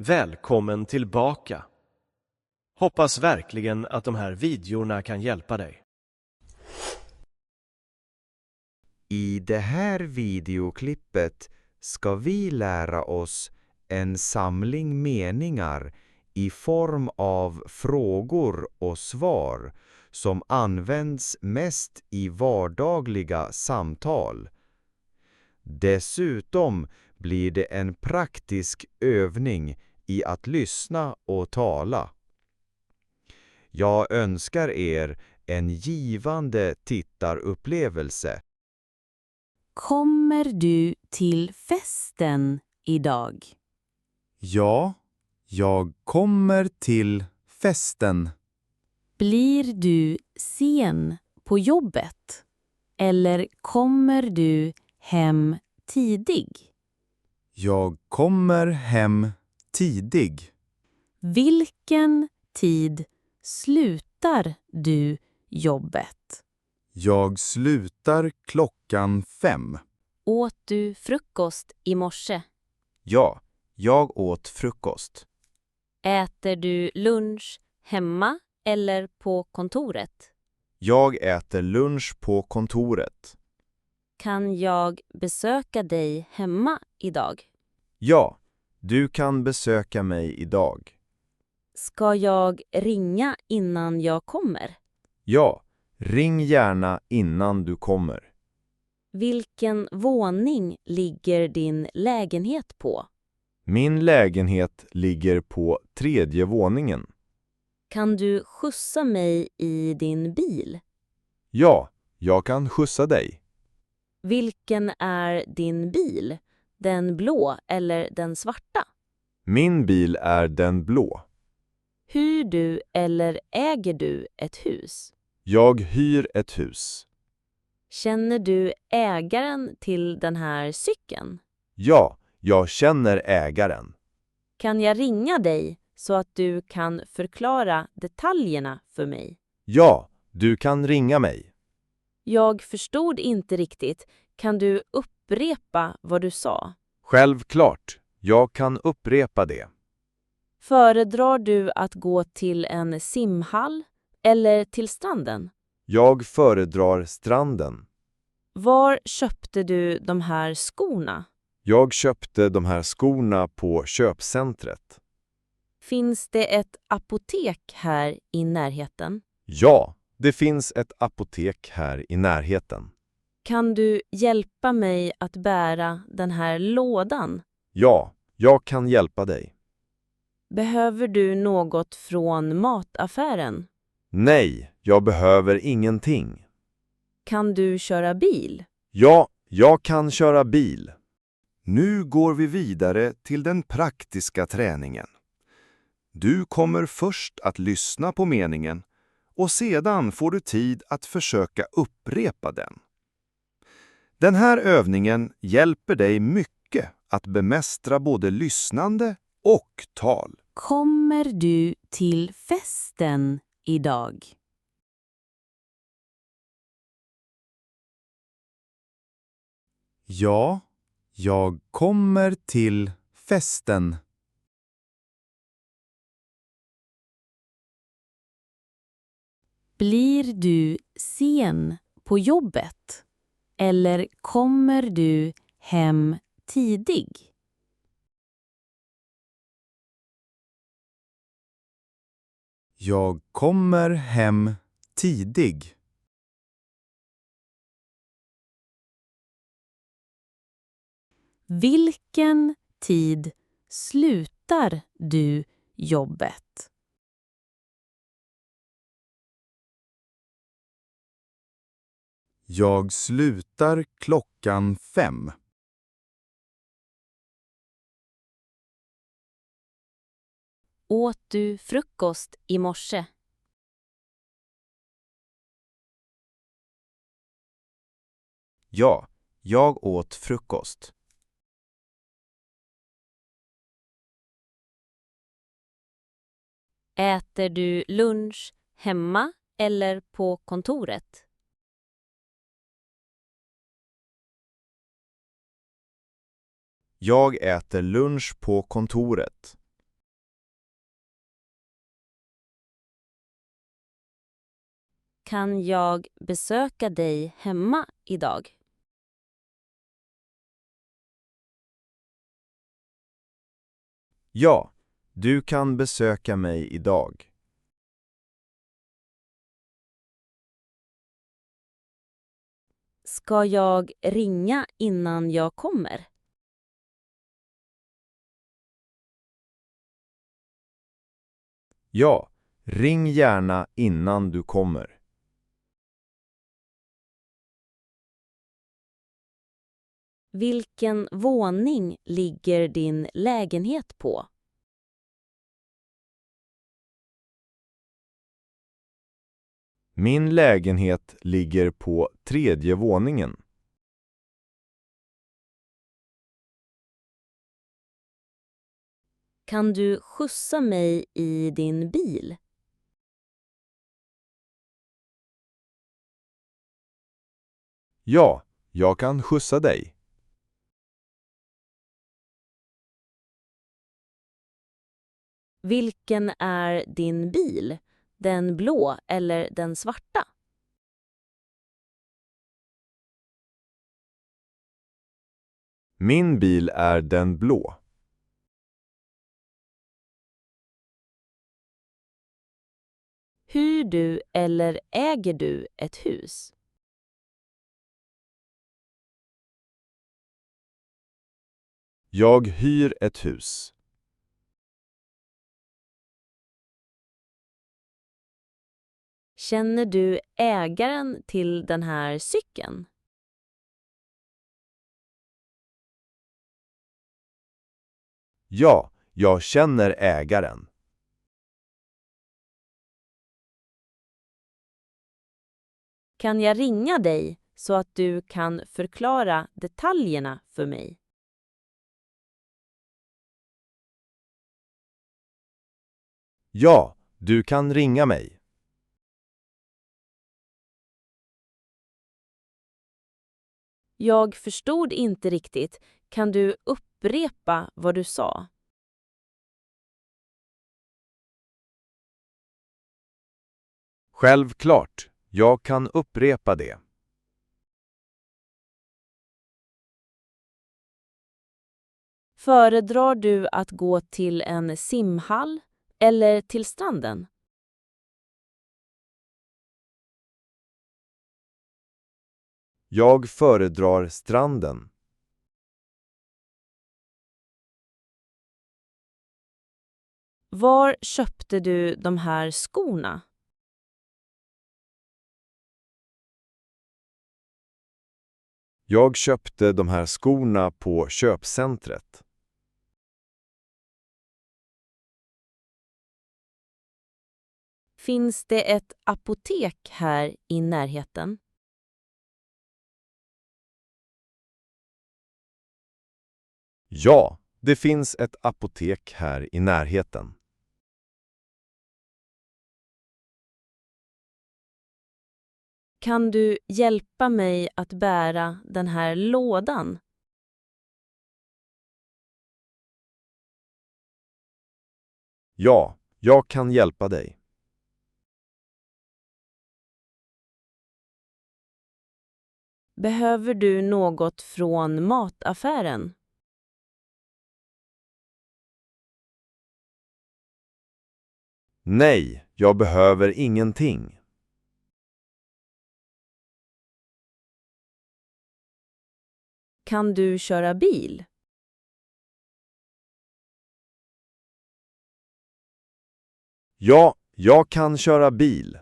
Välkommen tillbaka! Hoppas verkligen att de här videorna kan hjälpa dig. I det här videoklippet ska vi lära oss en samling meningar i form av frågor och svar som används mest i vardagliga samtal. Dessutom blir det en praktisk övning i att lyssna och tala. Jag önskar er en givande tittarupplevelse. Kommer du till festen idag? Ja, jag kommer till festen. Blir du sen på jobbet? Eller kommer du hem tidig? Jag kommer hem tidig. Vilken tid slutar du jobbet? Jag slutar 5:00. Åt du frukost i morse? Ja, jag åt frukost. Äter du lunch hemma eller på kontoret? Jag äter lunch på kontoret. Kan jag besöka dig hemma idag? Ja, du kan besöka mig idag. Ska jag ringa innan jag kommer? Ja, ring gärna innan du kommer. Vilken våning ligger din lägenhet på? Min lägenhet ligger på 3:e våningen. Kan du skjutsa mig i din bil? Ja, jag kan skjutsa dig. Vilken är din bil? Den blå eller den svarta? Min bil är den blå. Hyr du eller äger du ett hus? Jag hyr ett hus. Känner du ägaren till den här cykeln? Ja, jag känner ägaren. Kan jag ringa dig så att du kan förklara detaljerna för mig? Ja, du kan ringa mig. Jag förstod inte riktigt. Kan du upprepa vad du sa? Självklart, jag kan upprepa det. Föredrar du att gå till en simhall eller till stranden? Jag föredrar stranden. Var köpte du de här skorna? Jag köpte de här skorna på köpcentret. Finns det ett apotek här i närheten? Ja, det finns ett apotek här i närheten. Kan du hjälpa mig att bära den här lådan? Ja, jag kan hjälpa dig. Behöver du något från mataffären? Nej, jag behöver ingenting. Kan du köra bil? Ja, jag kan köra bil. Nu går vi vidare till den praktiska träningen. Du kommer först att lyssna på meningen och sedan får du tid att försöka upprepa den. Den här övningen hjälper dig mycket att bemästra både lyssnande och tal. Kommer du till festen idag? Ja, jag kommer till festen. Blir du sen på jobbet? Eller kommer du hem tidig? Jag kommer hem tidig. Vilken tid slutar du jobbet? Jag slutar 5:00. Åt du frukost i morse? Ja, jag åt frukost. Äter du lunch hemma eller på kontoret? Jag äter lunch på kontoret. Kan jag besöka dig hemma idag? Ja, du kan besöka mig idag. Ska jag ringa innan jag kommer? Ja, ring gärna innan du kommer. Vilken våning ligger din lägenhet på? Min lägenhet ligger på 3:e våningen. Kan du skjutsa mig i din bil? Ja, jag kan skjutsa dig. Vilken är din bil? Den blå eller den svarta? Min bil är den blå. Hyr du eller äger du ett hus? Jag hyr ett hus. Känner du ägaren till den här cykeln? Ja, jag känner ägaren. Kan jag ringa dig så att du kan förklara detaljerna för mig? Ja, du kan ringa mig. Jag förstod inte riktigt. Kan du upprepa vad du sa? Självklart, jag kan upprepa det. Föredrar du att gå till en simhall eller till stranden? Jag föredrar stranden. Var köpte du de här skorna? Jag köpte de här skorna på köpcentret. Finns det ett apotek här i närheten? Ja, det finns ett apotek här i närheten. Kan du hjälpa mig att bära den här lådan? Ja, jag kan hjälpa dig. Behöver du något från mataffären? Nej, jag behöver ingenting. Kan du köra bil? Ja, jag kan köra bil.